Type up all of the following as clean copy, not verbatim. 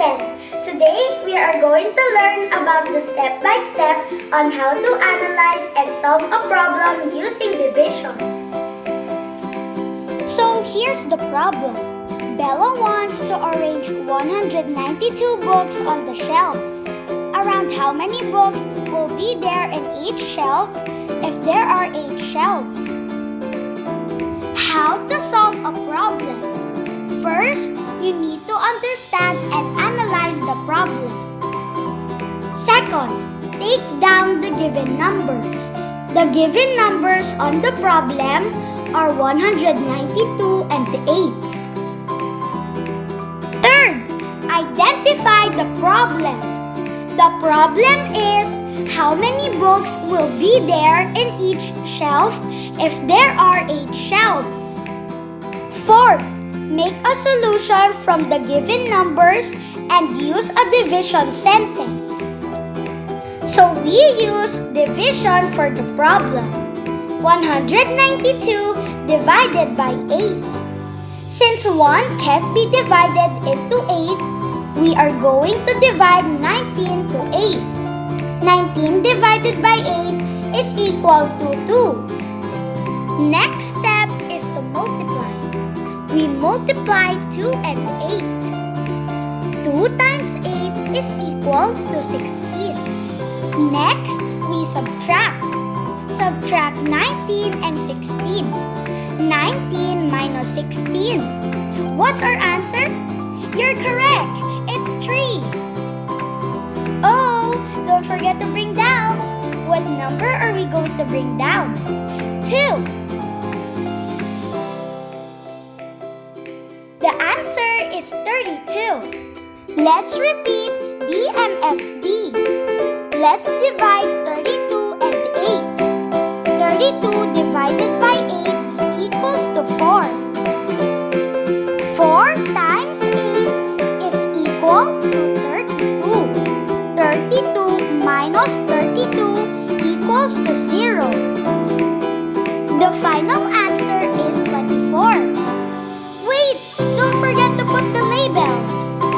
students! Today, we are going to learn about the step-by-step on how to analyze and solve a problem using division. So, here's the problem. Bella wants to arrange 192 books on the shelves. Around how many books will be there in each shelf if there are 8 shelves? How to solve a problem? First, you need to understand and analyze the problem. Second, take down the given numbers. The given numbers on the problem are 192 and 8. Third, identify the problem. The problem is how many books will be there in each shelf if there are 8 shelves. Fourth, make a solution from the given numbers and use a division sentence. So we use division for the problem. 192 divided by 8. Since 1 can't be divided into 8, we are going to divide 19 to 8. 19 divided by 8 is equal to 2. Next step is to multiply. We multiply 2 and 8. 2 times 8 is equal to 16. Next, we subtract. Subtract 19 and 16. 19 minus 16. What's our answer? You're correct. It's 3. Oh, don't forget to bring down. What number are we going to bring down? 2. The answer is 32. Let's repeat DMSB. Let's divide 32 and 8. 32 divided by 8 equals to 4. 4 times 8 is equal to 32. 32 minus 32 equals to 0. The final answer is 24. Wait! Don't forget to put the label.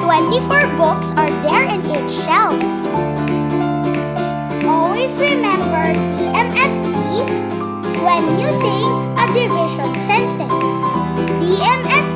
24 books are there in each shelf. Always remember DMSB when using a division sentence. DMSB